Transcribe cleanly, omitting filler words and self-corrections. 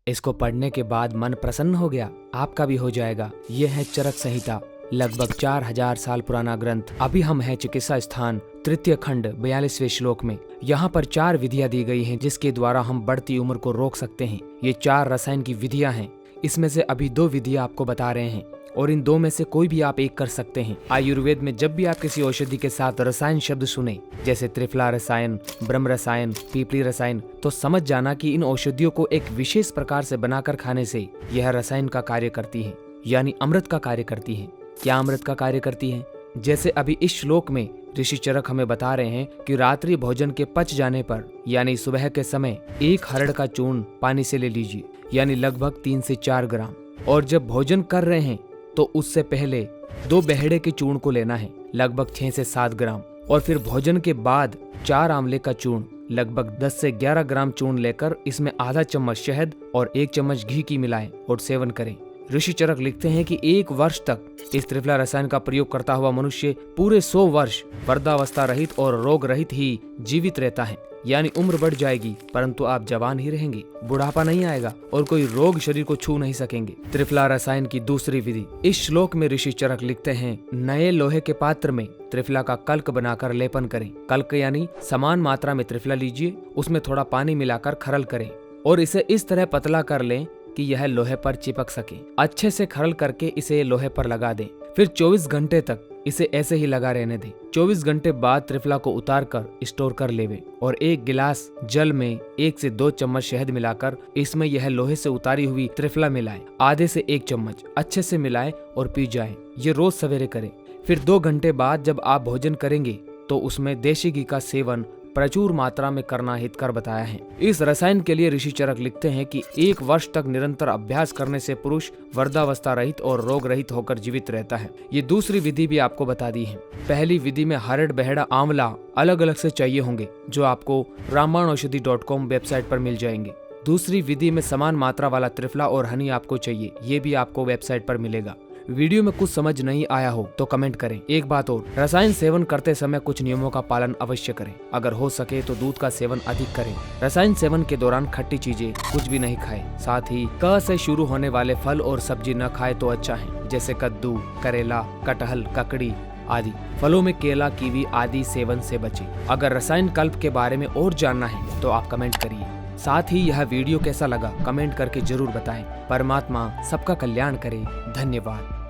इसको पढ़ने के बाद मन प्रसन्न हो गया, आपका भी हो जाएगा। यह है चरक संहिता, लगभग 4000 साल पुराना ग्रंथ। अभी हम हैं चिकित्सा स्थान तृतीय खंड 42वें श्लोक में। यहाँ पर 4 विधियां दी गई हैं जिसके द्वारा हम बढ़ती उम्र को रोक सकते हैं। ये 4 रसायन की विधियां हैं। इसमें से अभी 2 विधियां आपको बता रहे हैं और इन 2 में से कोई भी आप एक कर सकते हैं। आयुर्वेद में जब भी आप किसी औषधि के साथ रसायन शब्द सुने, जैसे त्रिफला रसायन, ब्रह्म रसायन, पीपली रसायन, तो समझ जाना कि इन औषधियों को एक विशेष प्रकार से बनाकर खाने से यह रसायन का कार्य करती है, यानी अमृत का कार्य करती है। क्या अमृत का कार्य करती है? जैसे अभी इस श्लोक में ऋषि चरक हमें बता रहे हैं कि रात्रि भोजन के पच जाने पर, यानी सुबह के समय, 1 हरड़ का चूर्ण पानी से ले लीजिए, यानी लगभग 3 से 4 ग्राम। और जब भोजन कर रहे हैं तो उससे पहले 2 बेहड़े के चूर्ण को लेना है, लगभग 6 से 7 ग्राम। और फिर भोजन के बाद 4 आंवले का चूर्ण, लगभग 10 से 11 ग्राम चूर्ण लेकर इसमें आधा चम्मच शहद और 1 चम्मच घी की मिलाएं और सेवन करें। ऋषि चरक लिखते हैं कि 1 वर्ष तक इस त्रिफला रसायन का प्रयोग करता हुआ मनुष्य पूरे 100 वर्ष वृद्धावस्था रहित और रोग रहित ही जीवित रहता है, यानी उम्र बढ़ जाएगी परंतु आप जवान ही रहेंगे, बुढ़ापा नहीं आएगा और कोई रोग शरीर को छू नहीं सकेंगे। त्रिफला रसायन की दूसरी विधि। इस श्लोक में ऋषि चरक लिखते हैं, नए लोहे के पात्र में त्रिफला का कल्क बनाकर लेपन करें। कल्क यानी समान मात्रा में त्रिफला लीजिए, उसमें थोड़ा पानी मिलाकर खरल करें और इसे इस तरह पतला कर लें कि यह लोहे पर चिपक सके। अच्छे से खरल करके इसे लोहे पर लगा दें। फिर 24 घंटे तक इसे ऐसे ही लगा रहने दें। 24 घंटे बाद त्रिफला को उतार कर स्टोर कर लेवें और 1 गिलास जल में 1 से 2 चम्मच शहद मिलाकर इसमें यह लोहे से उतारी हुई त्रिफला मिलाएं। आधे से 1 चम्मच अच्छे से मिलाएं और पी जाएं। ये रोज सवेरे करें। फिर 2 घंटे बाद जब आप भोजन करेंगे तो उसमें देशी घी का सेवन प्रचुर मात्रा में करना हितकर बताया है। इस रसायन के लिए ऋषि चरक लिखते हैं कि 1 वर्ष तक निरंतर अभ्यास करने से पुरुष वृद्धावस्था रहित और रोग रहित होकर जीवित रहता है। ये दूसरी विधि भी आपको बता दी है। पहली विधि में हरड़, बेहड़ा, आंवला अलग अलग से चाहिए होंगे जो आपको रामबाणौषधि.com वेबसाइट पर मिल जाएंगे। दूसरी विधि में समान मात्रा वाला त्रिफला और हनी आपको चाहिए, ये भी आपको वेबसाइट पर मिलेगा। वीडियो में कुछ समझ नहीं आया हो तो कमेंट करें। एक बात और, रसायन सेवन करते समय कुछ नियमों का पालन अवश्य करें। अगर हो सके तो दूध का सेवन अधिक करें। रसायन सेवन के दौरान खट्टी चीजें कुछ भी नहीं खाएं। साथ ही क से शुरू होने वाले फल और सब्जी न खाए तो अच्छा है, जैसे कद्दू, करेला, कटहल, ककड़ी आदि। फलों में केला, कीवी आदि सेवन से बचें। अगर रसायन कल्प के बारे में और जानना है तो आप कमेंट करिए। साथ ही यह वीडियो कैसा लगा कमेंट करके जरूर बताएं। परमात्मा सबका कल्याण करे। धन्यवाद।